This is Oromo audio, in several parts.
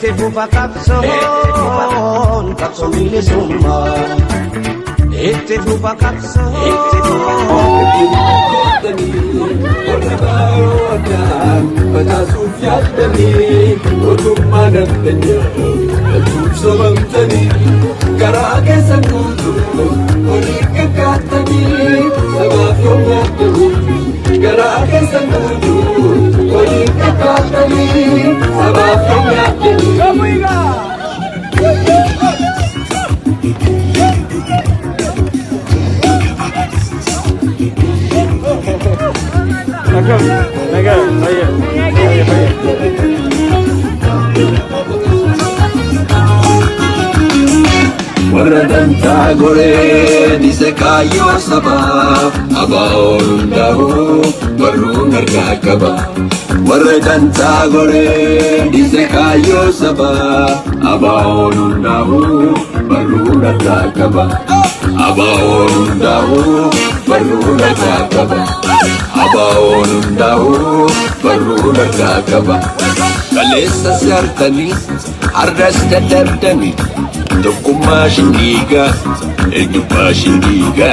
itti fufa qabsoon qabsoo bilisummaa itti fufa Waradan tagore dise kayo sabah abaon dahu baru nergakaba Waradan tagore dise kayo sabah abaon dahu baru nergakaba Abaon dahu baru nergakaba Abaon dahu baru nergakaba Kalesa sartani ardas dadardani Tukuma shindiga, edupa shindiga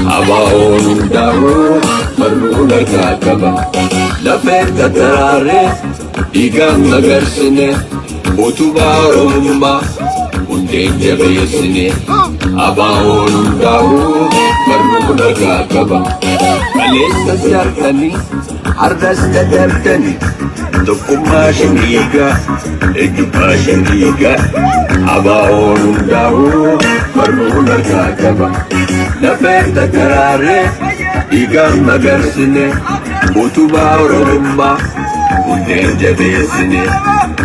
Abaon dahu baru nergakaba Lafeta tarare igam nagarsine Utuba rumba unde jabesine Abaon dahu baru nergakaba Kalesa sartani ardas dadardani Tukuma shindiga, edupa shindiga Abaon dahu baru nergakaba Lafeta tarare igam nagarsine Utuba rumba unde jabesine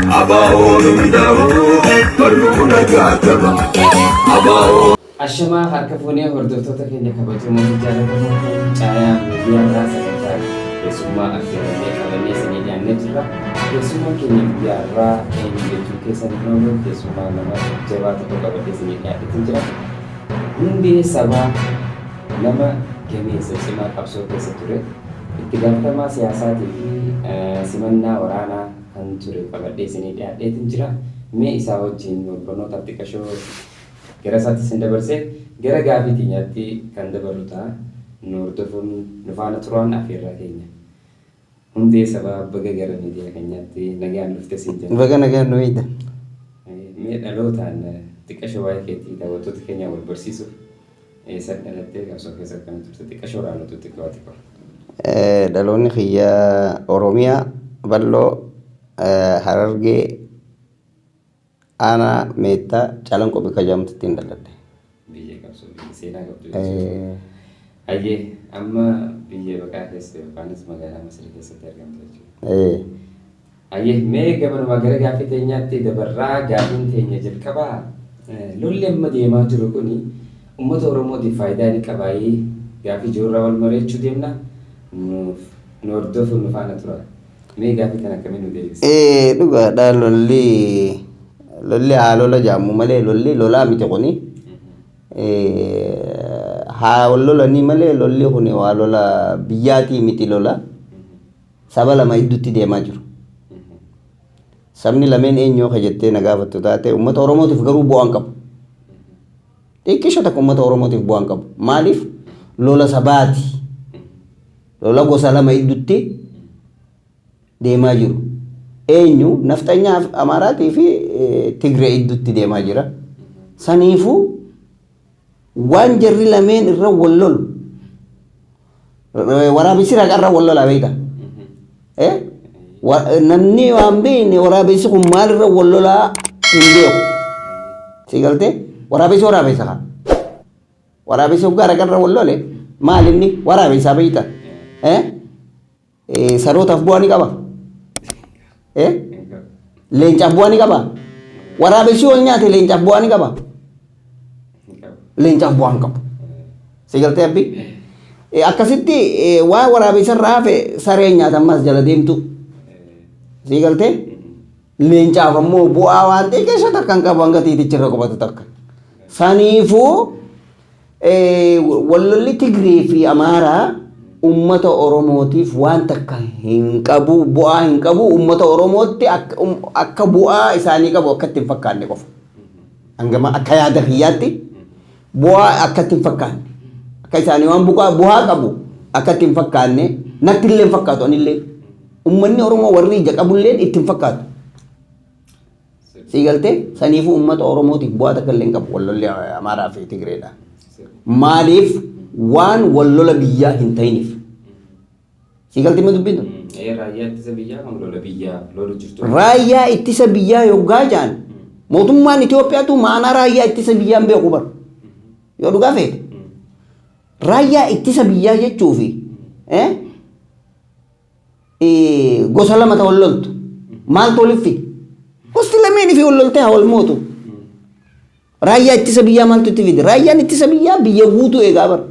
Abaon dahu baru nergakaba Abaon Ashama harkafune hordoftoota keenya kabajamoo jaallatamoo caayaa miidiyaa irraa sagantaa keessummaa affeeramee qabannee isinii dhiyaannee jirra. Keessummaa keenya guyyaa irraa eenyu jechuu keessan noonu keessummaa nama jabaa tokko qabannee isinii dhiyaatee jira. Hundee sabaa nama gameessa cimaa qabsoo keessa ture. Itti gaafatamaa siyaasaatii fi simannaa waraanaa kan ture qabannee isinii dhiyaatee jira. Mee isaa wajjin barnoota xiqqashoo gara isaatti sin dabarsee gara gaafii keenyaatti kan dabalu ta'a. Nu hordofuun nu faana turaan affeerraa keenya. Hundee sabaa baga gara miidiyaa keenyaatti nagaan dhufte siin jenna. Baga nagaan nu eegda. Mee dhalootaan xiqqashoo waa'ee keetii daawwattoota keenya wal barsiisuuf eessa dhalattee qabsoo keessa akkana turte xiqqashoo raawwatu xiqqoo xiqqoo. Dhaloonni kiyya Oromiyaa Balloo Harargee Ana Meettaa Calanqoo bika jedhamtutti hin dhaladhe. Biyya qabsoo biyya seenaa qabdu. Ayyee amma biyya baqaa keessa yookaanis magaalaa Masrii keessatti argamtu jechuudha. Ayyee mee gabanumaa gara gaafii teenyaatti dabarraa gaafiin teenya jalqabaa lolli amma deemaa jiru kuni uummata Oromootiif faayidaa ni qabaayee gaafii ijoorraa wal mari'achuu deemna nu hordofuun nu faana tura. Mee gaafii kana akkamiin nu deebisa? Dhugaadha lolli haalola jaamu malee lolli lolaa miti kuni. Haa lolanii malee lolli kuni waa lola biyyaatii miti lola. Saba lama gidduutti deemaa jiru. Sabni lameen eenyoo ka jettee na gaafattu taate uummata Oromootiif garuu bu'aan qabu. Xiqqisho takka uummata Oromootiif bu'aan qabu. Maaliif? Lola sabaati. Lola gosa lama gidduutti deemaa jiru. Eenyu naftanyaa Amaaraatii fi Tigree gidduutti deemaa jira. Saniifuu waan jarri lameen irra wal lolu waraabessi raqarra wal lola beekta. Namni waan beekne waraabessi kun maal irra wal lolaa hin beeku. Si galtee waraabessi waraabessa kaa. Waraabessi hoggaa raqarra wal lole maal inni waraabessaa beekta. Sarootaaf bu'aa ni qaba. Leencaaf bu'aa ni qaba. Waraabessi wal nyaate leencaaf bu'aa ni qaba. Leencaaf bu'aa hin qabu. Si galtee abbi? Akkasitti waa waraabessa irraa hafe sareen nyaatan mas jala deemtu. Si galtee? Leencaaf ammoo bu'aa waan ta'e keessa takka hin qabu hanga tiitichi irra qubatu takka. Saniifuu wallolli Tigree fi Amaaraa ummata oromootiif waan takka hin qabu bu'aa hin qabu ummata oromootti akka bu'aa isaanii qabu akka ittiin fakkaanne qofa hangama akka yaada kiyyaatti bu'aa akka ittiin fakkaanne akka isaanii waan bu'aa qabu akka ittiin fakkaanne natti illee hin fakkaatu anillee ummanni oromoo warri ija qabullee ittiin fakkaatu siigaltee saniifuu ummata oromootiif bu'aa takka illee hin qabu wallolli amaaraa fi tigreedha maaliif waan wallola biyyaa hin ta'iniif siigaltee ma dubbitu raayyaa ittisa biyyaa kan lola biyyaa lolu jirtu raayyaa ittisa biyyaa yoggaa jaan mootummaan Itoophiyaatu maanaa raayyaa ittisa biyyaan beeku bar yoo dhugaa feete raayyaa ittisa biyyaa jechuufi gosa lama ta'an loltu maaltu waliif fide gosti lameen fi walloltee haa wal mootu raayyaa ittisa biyyaa maaltu itti fide raayyaan ittisa biyyaa biyya guutuu eegaa bar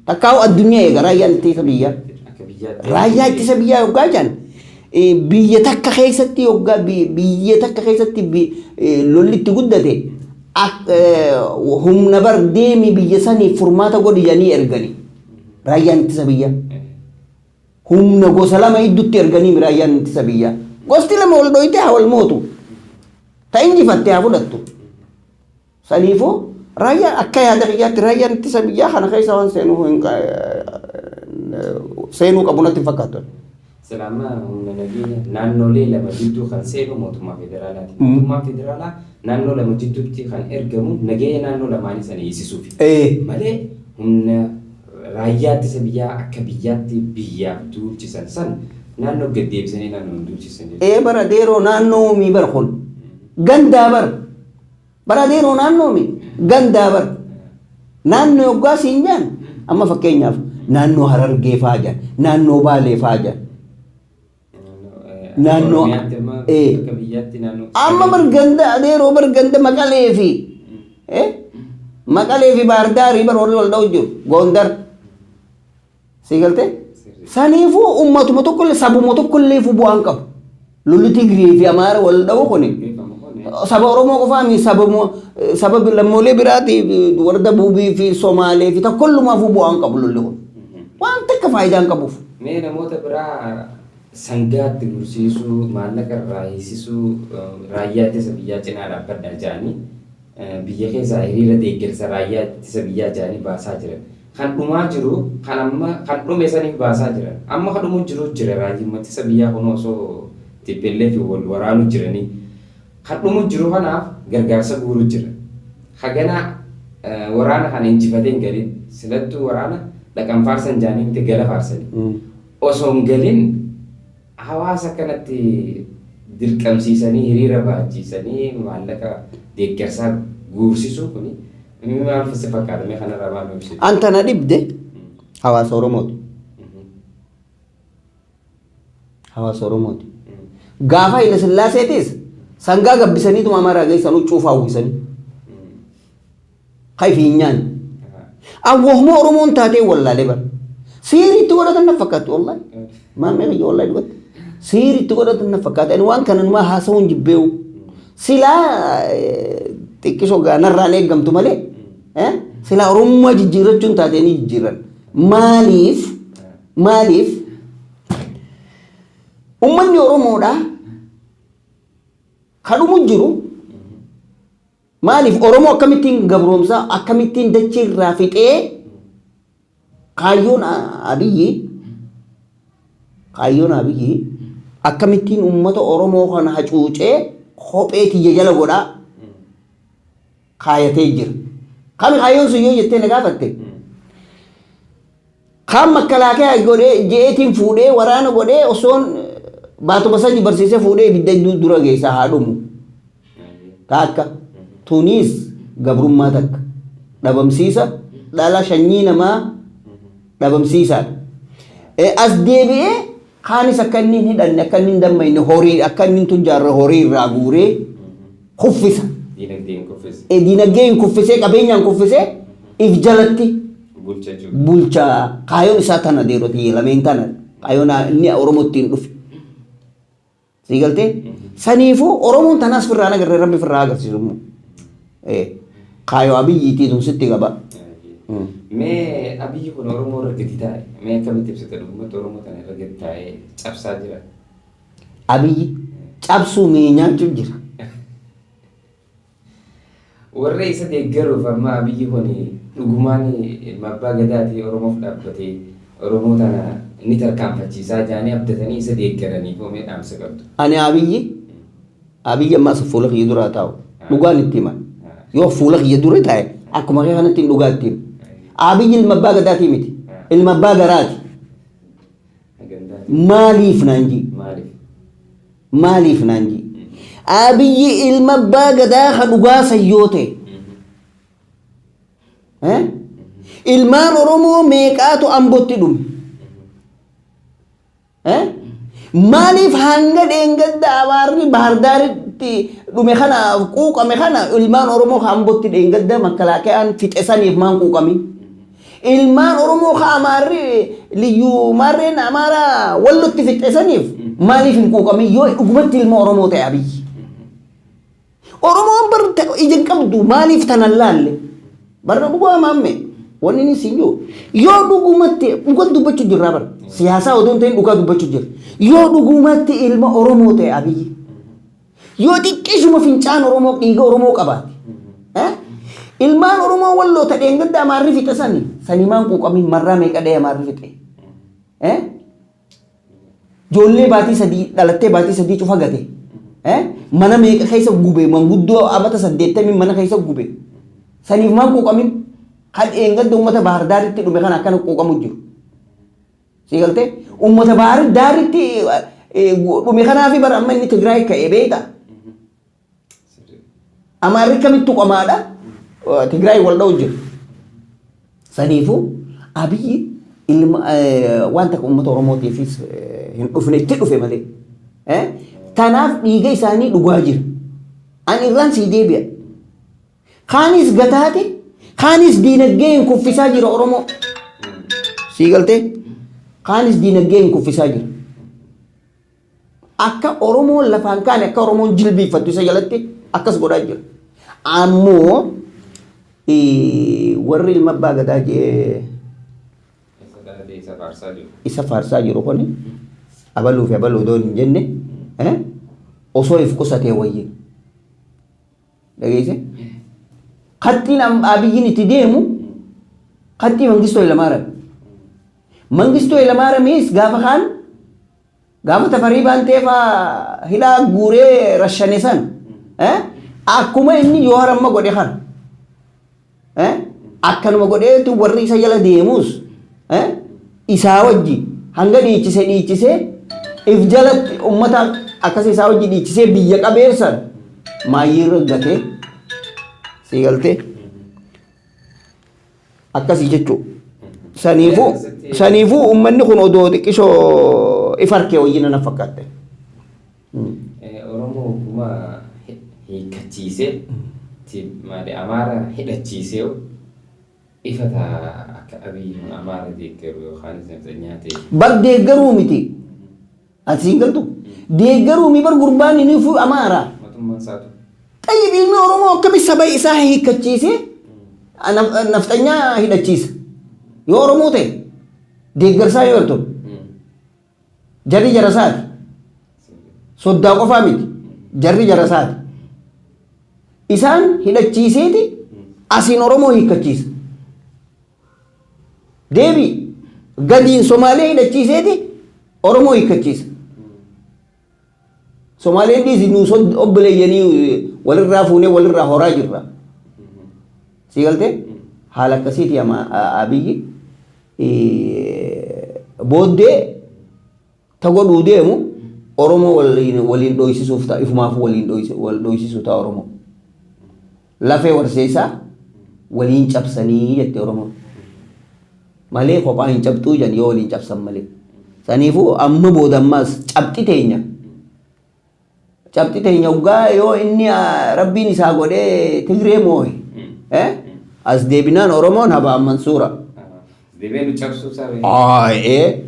takkaa'u addunyaa eega raayyaan ittisa biyyaa raayyaa ittisa biyyaa yoggaa jaan biyya takka keessatti yoggaa biyya takka keessatti lolli itti guddate humna bar deemi biyya sanii furmaata godhiyanii ergani raayyaan ittisa biyyaa humna gosa lama iddutti erganii raayyaan ittisa biyyaa gosti lama wal dhoyte haa wal mootu ta injifatte haa fudhattu saniifuu raayyaa akka yaada kiyyaatti raayyaan ittisa biyyaa kana keessa waan seenuu qabu natti fakkaatu Selama humna nageenya naannolee lama jidduu kan seenu mootummaa federaalaati. Mootummaa federaalaa naannoo lama jidduutti kan ergamu nageenya naannoo lamaanii sana eegsisuufi. Malee humna raayyaa ittisa biyyaa akka biyyaatti biyyaaf duulchisan san naannoo gad deebisanii naannoo duulchisan. Bara deeroo naannoo mi bar kun gandaa bara deeroo naannoo mi gandaa naannoo yoggaa siin jaan amma fakkeenyaaf naannoo Harargee faa jaan naannoo Baalee faa jaan naannoo amma barganda adeeroo barganda Maqalee fi Baardaarii bar warri wal dha'u jiru Gondar siigalte saniifuu ummatuma tokkollee sabuma tokkollee fu bu'aan qabu lolli Tigrii fi Amaara wal dha'u kuni saba Oromoo qofaa mi saba lammoolee biraati warra Dabuubii fi Somaalee fi takkollumaa fu bu'aan qabu lolli kun waan takka faayidaan qabuuf. Mee namoota biraa sangaatti gursiisuu maallaqa irraa hiisisuu raayyaa ittisa biyyaa cinaa dhaabbadhaa jedhanii biyya keessaa hiriira deeggarsa raayyaa ittisa biyyaa jedhanii baasaa jiran. Kan dhumaa jiru kan amma kan dhume saniif baasaa jiran. Amma kan dhumu jiru jira raayyaa ittisa biyyaa kun osoo tippellee fi wal waraanuu jiranii. Kan dhumu jiru kanaaf gargaarsa guuruu jira. Hagana waraana kana injifateen galiin silattuu waraana dhaqan faarsan jedhanii miti gala faarsanii. Osoo hin galiin hawaasa kanatti dirqamsiisanii hiriira baachiisanii maallaqa deeggarsaa guursisuu kuni maal fisse fakkaatame kanarraa maal ibsitu? Anta na dhibde hawaasa Oromooti. Hawaasa Oromooti. Gaafa Haile Sillaaseetis sangaa gabbisaniituma Amaaraa geessan huccuuf hawwisanii. Kai fiinyaan. Awwahuma Oromoon taatee wallaalee bara. Siiriitti godhatan na fakkaatu wallahi. Maamee biyya wallahi dhugaatti. Siiriitti godhatan na fakkaatu. Ani waan kana numaa haasawuun jibbeewu. Silaa xiqqisoo gaanarraan eeggamtu malee. Silaa Oromummaa jijjiirrachuun taatee ni jijjiirran. Maaliif ummanni Oromoodhaa kadhumu jiru maaliif Oromoo akkamittiin gabroomsaa akkamittiin dachee irraa fixee kaayyoon abiyyi akkamittiin ummata Oromoo kana hacuucee kophee tiyya jala godhaa kaayatee jira. Kami kaayyoon sun yoo jettee na gaafatte kan makalaakaa godhee jeetiin fuudhee waraana godhee osoon baatuma sanyii barsiisee fuudhee ibidda dura geessaa haa dhumu. Taakka tunis gabrummaa takka dhabamsiisa dhala shanyii namaa dhabamsiisaadha. As deebi'ee kaanis akka inni hin hidhanne akka inni hin dammayne horii akka inni tujjaarra horii irraa guuree kuffisa. Dinagdeen kuffisee qabeenyaan kuffisee if jalatti bulchaa kaayyoon isaa tana deeroti lameen tana kaayyoon inni Oromootti hin dhufe. Siigaltee saniifuu Oromoon tanaas firraa nagarree rabbi firraa agarsiisu immoo kaayyoo abiyyiitii tun sitti qaba Mee abiyyi kun Oromoo raggati taa'e. Mee akkamitti ibsite dhugumatti Oromoo tana raggati taa'ee cabsaa jira. Abiyyi cabsuu nyaachuuf jira. Warra isa deeggaruuf amma abiyyi kun dhugumaan ilma abbaa gadaatii Oromoof dhaabbatee Oromoo tana ni tarkaanfachiisaa jaanii abdatanii isa deeggaraniif oomee dhaamsa qabdu. Ani abiyyi ammas fuula kiyya duraa taa'u dhugaan itti himan yoo fuula kiyya dura taa'e akkuma kanatti dhugaa itti himu. Abiyyi ilma abbaa gadaatii miti ilma abbaa garaati. Maaliif naan jii? Maaliif naan jii? Abiyyi ilma abbaa gadaa ka dhugaa sayyoo ta'e. Ilmaan Oromoo meeqaatu Ambootti dhume? Maaliif hanga dheengadda abaarri Bahardaaritti dhume kana quuqame kana ilmaan Oromoo ka Ambootti dheengadda makkalaaqaan fixesaniif maan quuqamin? Ilmaan Oromoo ka Amaarri liyyuu maarreen Amaaraa wallotti fixesaniif maaliif hin quuqamin yoo dhugumatti ilma Oromoo ta'e abiyyi? Oromoon bar ijin qabdu maaliif tanan laalle? Barra dhugaa maamme wanni ni sinjoo yoo dhugumatti dhugaa dubbachuu jirra bar siyaasaa odoon ta'in dhugaa dubbachuu jirra yoo dhugumatti ilma Oromoo ta'e abiyyi yoo xiqqeeshuma fincaan Oromoo dhiiga Oromoo qabaate ilmaan Oromoo walloo ta'een gadda Amaarri fixe sani maan quuqamin marraa meeqa dhee Amaarri fixe ijoollee baatii sadii dhalattee baatii sadii cufa gate mana meeqa keessa gube manguddoo amata 80 mana keessa gube saniif maan quuqamin kan eengadda ummata Bahardaaritti dhume kana akkana quuqamu jiru si galte ummata Bahardaaritti dhume kanaafi bara amma inni Tigraay ka'e beeka Amaarri kamitti tuqamaadha Tigraay wal dha'u jiru saniifu abiyyi ilma wanta ummata Oromootiifis hin dhufne itti dhufe malee tanaaf dhiiga isaanii dhugaa jira ani irraan sii deebi'a kaanis gataate kaanis diinagdee hin kuffisaa jira Oromoo sii galtee kaanis diinagdee hin kuffisaa jira akka Oromoon lafaan kaane akka Oromoon jilbiiffattu isa jalatti akkas godhaa jira ammoo warri ilma abbaa gadaa jee isa faarsaa jiru kuni abaluu fi abaluu doon hin jenne osoo if qusatee wayyi dhageesse kattiin abiyyiin itti deemu kattii Mangistoo Ilamaaramis gaafa kaan gaafa tafarii baanteefaa hidhaa guuree rashane san akkuma inni yoo haramma godhe kan akkanuma godheetu warri isa jala deemus isaa wajji hanga dhiichisee if jalatti ummata akkas isaa wajji dhiichisee biyya qabeessan maayyii raggatee sii galtee akkasii jechuu saniifuu ummanni kun odoo xiqqishoo ifarkee wayyina na fakkaatte. Oromoo kuma hiikkachiisee Amaara hidhachiisee ifata akka abiyyi kun Amaara deeggaru yookaan nyaatee. Bar deeggaruu miti. Asiin galtu deeggaruu mi bar gurbaan inni fu Amaara. Mootummaan saatu. Xayyib ilmi Oromoo akkami saba isaa hiikkachiisee naftanyaa hidhachiisa. Yoo Oromoo ta'e deeggarsaa yoo jirtu jarri jarasaati. Soddaa qofaa miti jarri jarasaati. Isaan hidhachiiseeti asiin Oromoo hiikkachiisa. Deebi gadiin Somaalee hidhachiiseeti Oromoo hiikkachiisa. Somaaleen dhiisi nuus obboleeyyanii walirraa fuunee walirraa horaa jirra. Si galtee haala akkasiiti abiyyi booddee ta godhuu deemu Oromoo waliin dhoysisuuf ta'a ifumaaf waliin dhoysisuu ta'a Oromoo. Lafee warseessaa waliin cabsanii jette Oromoo. Malee kophaa hin cabxuu jedhan yoo waliin cabsan malee. Saniifuu amma boodammaas cabxi teenya ugaa yoo inni rabbiin isaa godhee Tigree moo'e as deebinaan Oromoon habaan Mansuura. Deebiin cabsuu saree.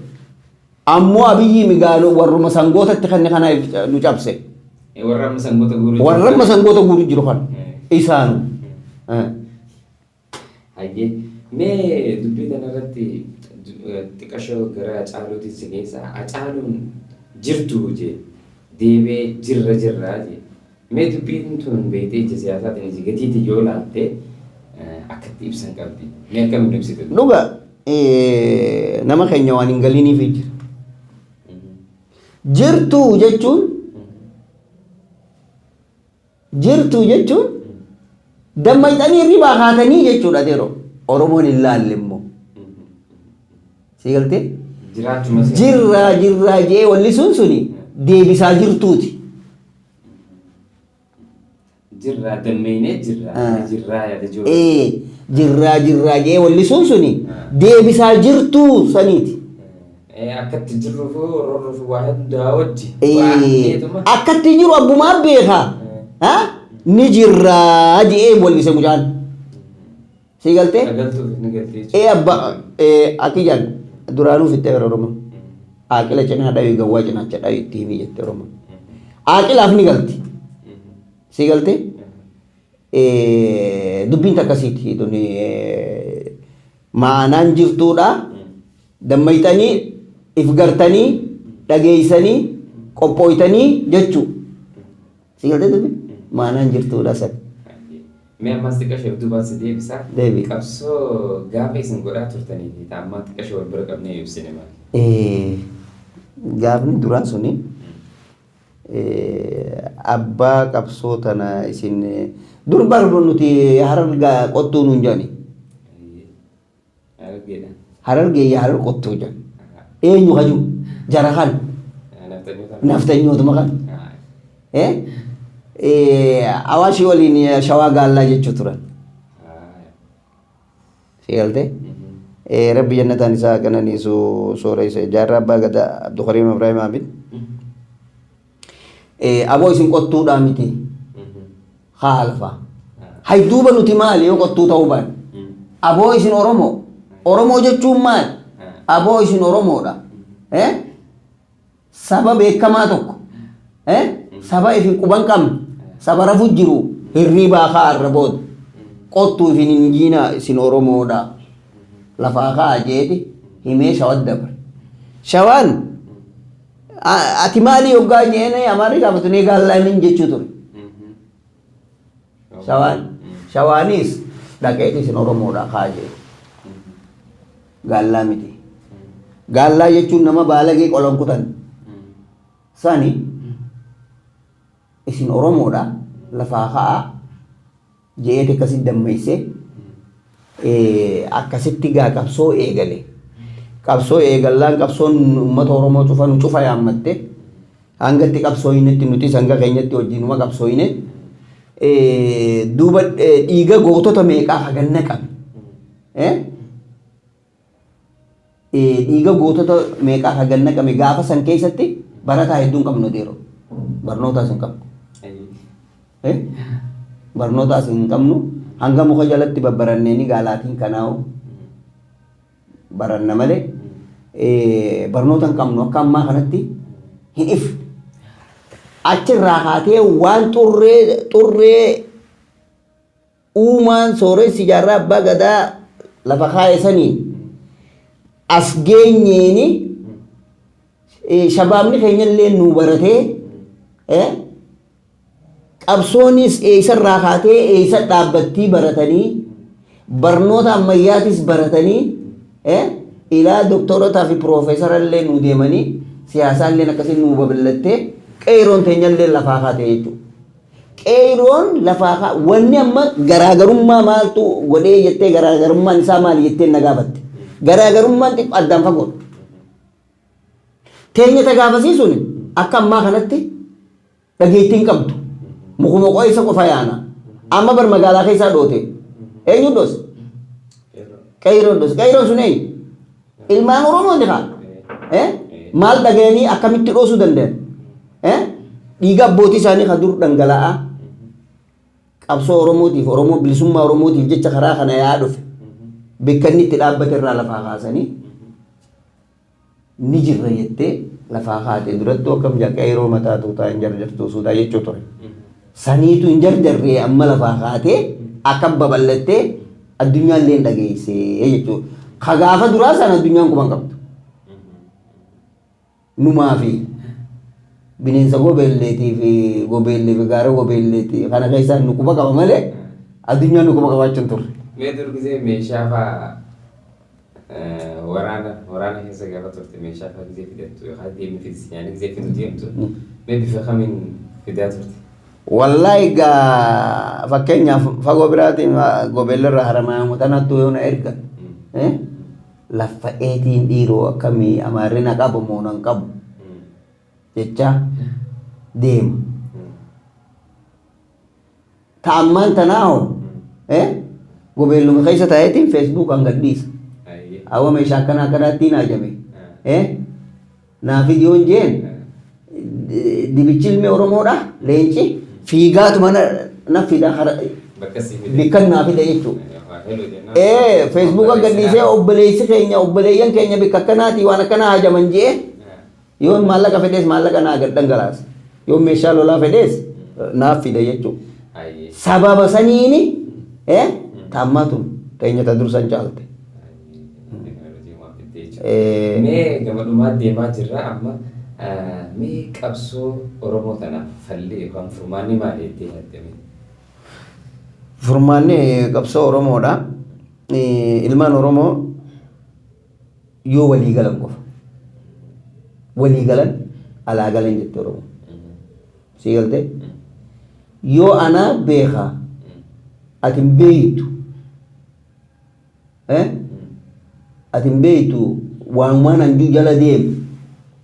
Ammoo abiyyi migaaloo warruma sangootatti kan kana nu cabse. Warra sangoota guuru jiru kan isaan. Hayyee Mee dubbii kanarratti xiqqashoo gara Hacaaluutiin si keessa Hacaaluun jirtu jee deebee jirra jee mee dubbiin tun beektee ija siyaasaatiin ija gatiitti yoo laalte akkatti ibsan qabdi mee akkamiin ibsitu? Dhuga nama keenya waan hin galiniif jira. Jirtu jechuun dammaqxanii ribaa haatanii jechuudha yeroo Oromoon hin laalle immoo. Si galtee? Jirraa jee walli suni deebisaa jirtuuti. Jirraa dammeenee jirraa yaada jiru. Jirraa jee walli suni deebisaa jirtuu saniiti. Akkatti jirruuf warroon waa hundaa wajji. Akkatti jiru abbumaa beekaa. Ni jirraa jee wallise mucaan. Si galtee? Abba akkijaan duraanuu fittee gara Oromoo. Aaqila cinaa dhayuu gawwaa cinaacha dhayuu itti himii jette Oromoo. Aaqilaaf ni galti. Si galtee? Dubbiin akkasiiti tuni maanaan jirtuudha. Dammaqxanii if gartanii dhageessanii qophooytanii jechuu. Si galtee dubbi? Maanaan jirtuudha san. Mee ammas xiqqashoo duubaan si deebisaa? Deebi. Qabsoo gaafa isin godhaa turtanii fi ammaa xiqqashoo wal bira qabnee ibsine maali? Gaafni duraan suni abbaa qabsoo tana isin dur barbu nuti harar qottuu nuun jedhani. Harargee harar qottuu jedhan. Eenyu haju jara kan naftanyootuma kan. Awaashi waliin shawaa gaallaa jechuu turan. Si galtee? Rabbi jannataan isaa qananiisu soora isa jaarraa abbaa gadaa Abdulkariim Ibrahim Abid. Aboo isin qottuudhaa miti. Haalfa. Hayduuba nuti maali yoo qottuu ta'uu baane? Aboo isin Oromoo. Oromoo jechuun maali? Aboo isin Oromoodha. Saba beekamaa tokko. Saba ifin quban qabne. Saba rafuu jiru hirribaa ka'arra booda. Qottuu ifin hin jiina isin Oromoodha. Lafaa ka'aa jeeti himee shawat dabre. Shawaan ati maali yoggaa jeene amaarri gaafatunee gaallaa min jechuu ture. Shawaanis dhaqeeti isin Oromoodha ka'aa jeeti. Gaallaa miti. Gaallaa jechuun nama baalagee qolonkutan. Sani isin Oromoodha lafaa ka'aa jeeti akkasitti dammeessee akkasitti gaa qabsoo eegale. Qabsoo eegallaan qabsoon uummata Oromoo cufa yaammatte hangatti qabsooyinetti nuti sanga keenyatti wajjinuma qabsooyine duuba dhiiga gootota meeqaa haganna qabe. Dhiiga gootota meeqaa haganna qabe gaafa san keessatti barataa hedduun qabnu deero. Barnootaas hin qabnu. Barnootaas hin qabnu. Hanga muka jalatti babbarannee ni gaalaatiin kanaa'u baranna malee barnoota hin qabnu akka ammaa kanatti hin ifne. Achirraa kaatee waan xurree uumaan sooressi jaarraa abbaa gadaa lafa kaa'e saniin as geenyeeni shabaabni keenyallee nu baratee qabsoonis eessarraa kaatee eessa dhaabbattii baratanii barnoota ammayyaatis baratanii ilaa doktorotaa fi piroofeesarallee nu deemanii siyaasaallee akkasiin nu babal'attee qeeroon teenyallee lafaa kaatee jechuudha. Qeeroon lafaa kaa wanni amma garaagarummaa maaltu godhee jettee garaagarummaan isaa maali jettee na gaafatte. Garaagarummaan xiqqoo addaan fagoodha. Teenya gaafasiisuun akka ammaa kanatti dhageettiin qabdu. Mukuma qo'isa qofa yaana. Amma bar magaalaa keessaa dhoote. Eenyu dhoose? Qeeroon dhoose. Qeeroon sun eenyu? Ilmaan Oromoo ni haa? Maal dhaga'anii akkamitti dhoosuu danda'an? Dhiiga abbootii isaanii kan dur dhangala'aa qabsoo Oromootiif Oromoo bilisummaa Oromootiif jecha karaa kana yaa dhufe bakka inni itti dhaabbate irraa lafaa kaasanii ni jirra jettee lafaa kaatee duratti akkam jaa qeeroo mataa tuutaa hin jarjartuu suutaa jechuu ture. Saniitu hin jarjarree amma lafaa kaatee akka babal'attee addunyaan illee dhageessee jechuudha. Ka gaafa duraa sana addunyaan kuma hin qabdu. Numaa fi bineensa gobeelleetii fi gobeellee fi gaara gobeelleetii kana keessaa nu quba qaba malee addunyaan nu quba qabaachuu hin turre. Mee durgisee meeshaa fa'aa waraana keessa gaafa turte meeshaa fa'aa gisee fidattu yookaan deemni fidisi nyaanni gisee fidu deemtu mee bifa kamiin fidaa turte? Wallaahi egaa fakkeenyaaf fagoo biraatiin gobeellerra haramaa tanattuu yoo na erga laffa'eetiin dhiiroo akkamii amaarina qabu moo nan qabu jecha deema. Ta'ammaan tanaaho gobeelluma keessa taa'eetiin feesbuukaan gadhiisa. Awwa meeshaa akkanaatti naa jame naa viidiyoon jeen dibichi ilmi Oromoodha leenci fiigaatu mana na fida bikkan naa fida jechuudha. Feesbuuka gadhiisee obboleeyyan keenya bikka akkanaati waan akkanaa hajaman jee yoon maallaqa fedhees maallaqa naa gad dhangalaasa yoon meeshaa lolaa fedhees naaf fida jechuudha. Sababa saniini taammaatu teenya ta dursan caalte. Mee gamadhumaa deemaa jirra amma mee qabsoo Oromoo tanaaf falli yookaan furmaanni maali jettee yaadame? Furmaanni qabsoo Oromoodha. Ilmaan Oromoo yoo walii galan qofa. Walii galan alaa galan jette Oromoo. Sii galtee? Yoo anaa beekaa ati hin beeytu ati hin beeytu waan anjuu jala deemu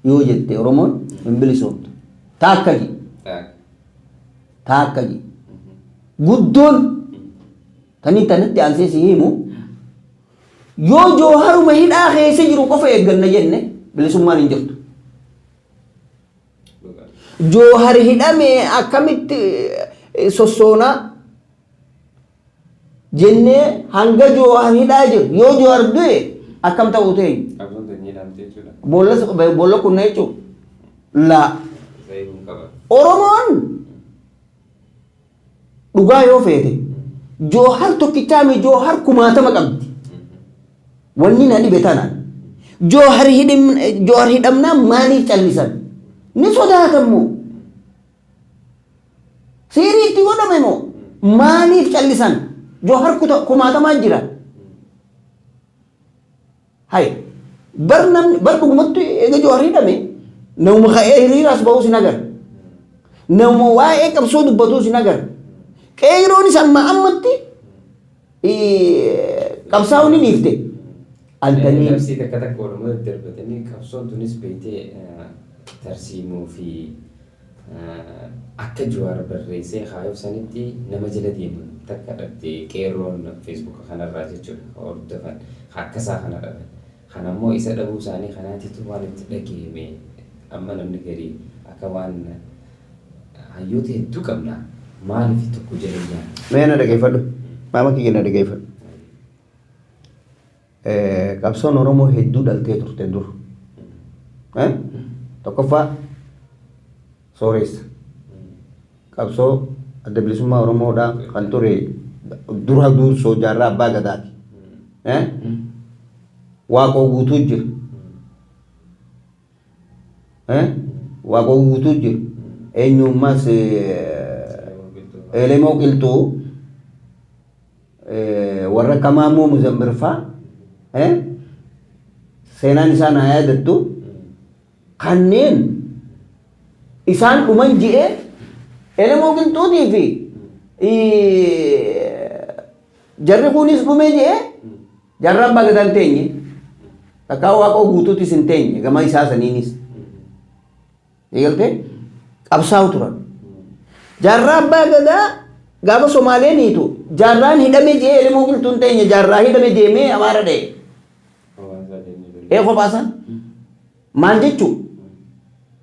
yoo jette Oromoon hin bilisoomtu. Taakka ji. Guddoon tanii tanatti aansee si himu yoo jooharuma hidhaa keessa jiru qofa eegganna jenne bilisummaan hin jirtu. Joohar hidhame akkamitti sossoonaa jennee hanga joohar hidhaa jiru yoo joohar du'e akkam ta'u ta'e boolla kunna jechuudha. Laa Oromoon dhugaa yoo feete joohar tokkichaami joohar kumaatama qabdi. Wanni na dhibe tanaan joohar hidhamnaa maaliif callisan ni sodaatammoo siiriitti godhame moo maaliif callisan joohar kumaatamaa jira. Hay bar dhugumatti eega joohar hidhame nama ka'ee hiriiraas ba'uu sin agar nama waa'ee qabsoo dubbatuu sin agar qeeroon isa ammatti qabsaa'uu ni dhiifte. Altanii labsii takka takka Oromoo darbatanii qabsoon tunis beektee tarsiimuu fi akka Jawaar barreessee kaayuu sanitti nama jala deemu takka dhabdee qeerroon feesbuuka kanarraa jechuudha hordofan akkasaa kana dhaban. Kanammoo isa dhabuu isaanii kanaatitu waan itti dhageeme amma namni garii akka waan hayyoota hedduu qabna maaliif tokko jireenya. Mee na dhageeffadhu maama kiyya na dhageeffadhu. Qabsoon Oromoo hedduu dhaltee turte dur. Tokkoffaa sooressa. Qabsoo adda bilisummaa Oromoodhaa kan ture dura dursoo jaarraa abbaa gadaati. Waaqoo guutuu jira. Waaqoo guutuu jira. Eenyummaas Elemoo Qilxuu warra Kamaamoo Muzammilfaa seenaan isaan haa yaadattu kanneen isaan dhuman ji'ee Elemoo Qilxuutii fi jarri kunis dhumee ji'ee jarri abbaa gadaan teenye takkaa Waaqoo guutuutis hin teenye gama isaa saniinis eegaltee qabsaa'u turan. Jaarraa abbaa gadaa gaafa Somaaleeniitu jaarraan hidhame jee Elemoo Qilxuun teenye jaarraa hidhame deemee Amaara dha'e. Kophaasaan maal jechuu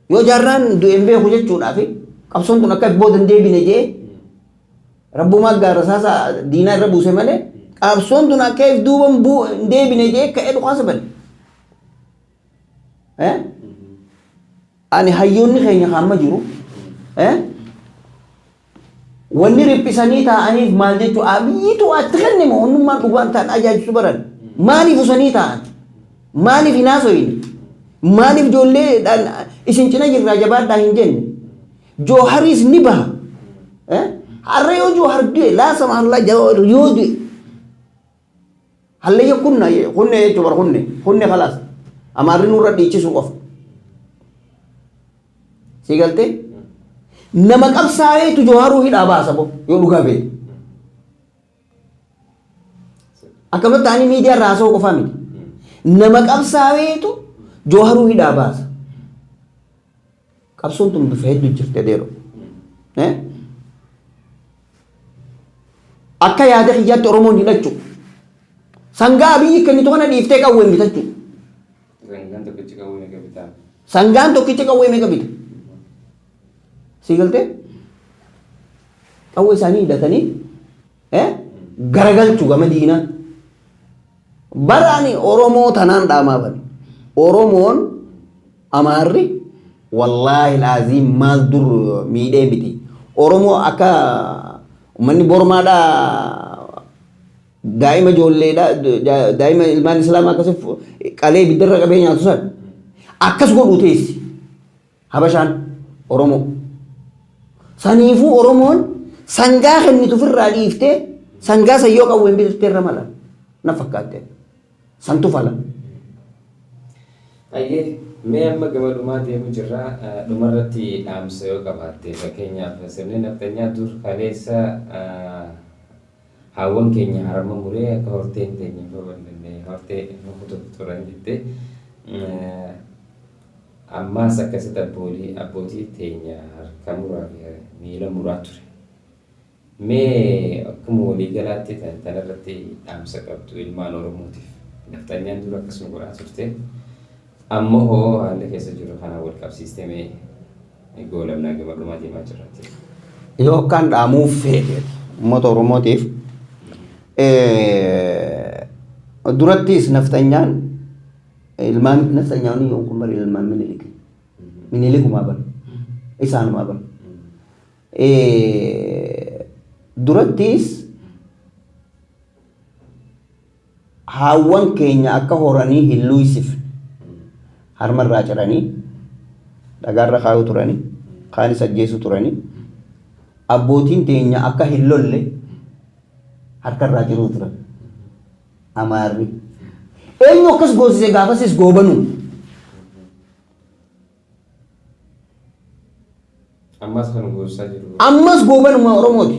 yoo jaarraan du'een beeku jechuudhaaf qabsoon tun akka booda hin deebine jee rabbumaa gaara saasaa diinaa irra buuse malee qabsoon tun akka duuba hin deebine jee ka'ee dhukaasa bane. Ani hayyoonni keenya hamma jiru wanni riphisanii taa'aniif maal jechuu abiyyiitu atti kennima onnummaan dhugaan ta'an ajaajisu baran maaliif usanii ta'an maaliif hin haasoyne maaliif ijoolleedhaan isin cina jirraa jabaadhaa hin jenne joohariis ni baha harra yoo joohar du'e laasama hallaa yoo du'e hallayya kunne jechuu bar kunne khalaas amaarri nurra dhiichisuu qofa si galtee nama qabsaa'eetu jooharuu hidhaa baasa bo yoo dhugaa beeku akkamatti ta'anii miidiyaa irraa haasa'uu qofaa miti nama qabsaa'eetu jooharuu hidhaa baasa qabsoon tun bifa hedduu jirte deero akka yaada kiyyaatti oromoon hidhachuu sangaa biyyi kennitu kana dhiiftee qawween bitachuu sangaan tokkichi qawwee meeqa bita si galtee qawwee isaanii hidhatanii garagalchuu gama diinaa baraani oromoo tanaan dhaamaa bane oromoon amaarri wallaahi laaziim maal dur miidhee miti oromoo akka ummanni bormaadhaa daa'ima ijoolleedha daa'ima ilmaan islaamaa akkasii qalee biddarra qabee nyaatu san akkas godhuu teessi habashaan oromoo saniifuu oromoon sangaa kennitu ofirraa dhiiftee sangaa sayyoo qawween bitatteerra mala na fakkaatte santu fala. Ayyee mee amma gama dhumaa deemu jirra dhumarratti dhaamsa yoo qabaatte fakkeenyaaf sirni naftanyaa dur kaleessa hawwan keenya harama muree akka horteen teenya babal'annee hortee nukutu turan jette ammaas akkasitti abbootii teenya harka muraa fi miila muraa ture. Mee akkuma waliigalaatti tanarratti dhaamsa qabdu ilmaan oromootiif naftanyaan dura akkasuma godhaa turte ammoo hoo haalli keessa jiru kana wal qabsiistee mee goolamnaa gama dhumaa deemaa jirratti. Yoo akkaan dhaamuuf fedhe uummata oromootiif durattis naftanyaan ilmaan naftanyaan yonkun bari ilmaan minilikumaa bari isaanumaa bari durattis hawwan keenya akka horanii hin luysifne harmarraa ciranii dhagaarra kaa'u turanii kaanis ajjeesu turanii abbootiin teenya akka hin lolle harkarraa jiruu turan amaarri eenyu akkas goosise gaafasis goobanu ammas kan goosisaa jiru ammas goobanuma oromooti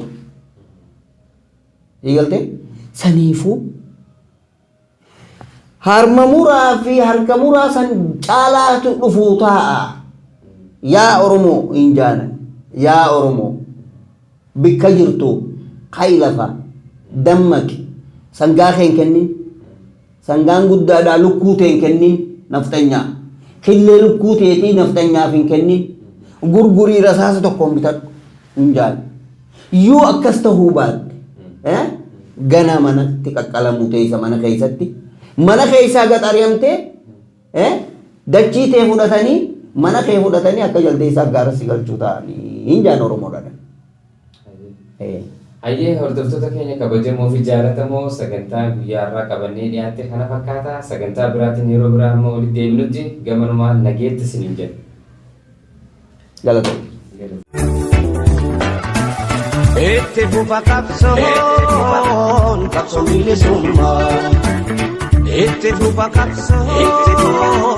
eegalte saniifuu harma muraa fi harka muraa san caalaatu dhufuu taa'a yaa oromoo hin jaanan yaa oromoo bikka jirtu qaylafa dammaqi sangaa keen kennin sangaan guddaadhaa lukkuu teen kennin naftanyaa killee lukkuu teetii naftanyaaf hin kennin gurgurii rasaasa tokkoon bitadhu hin jaalan yoo akkas tahuu baatte gana manatti qaqqalamuu teessa mana keessatti mana keessaa gaxariyamtee dachii tee fudhatanii mana kee fudhatanii akka jaldeessaa gaarasi galchuu ta'anii hin jaan oromoodhaan. Ayyee hordoftoota keenya kabajamoo fi jaallatamoo sagantaa guyyaa irraa qabannee dhiyaatte kana fakkaata sagantaa biraatiin yeroo biraa amma walitti deebinutti gamanumaa nageetti isiniin jenna. Galatoomaa. Itti fufa qabsoon bilisummaa itti fufa qabsoon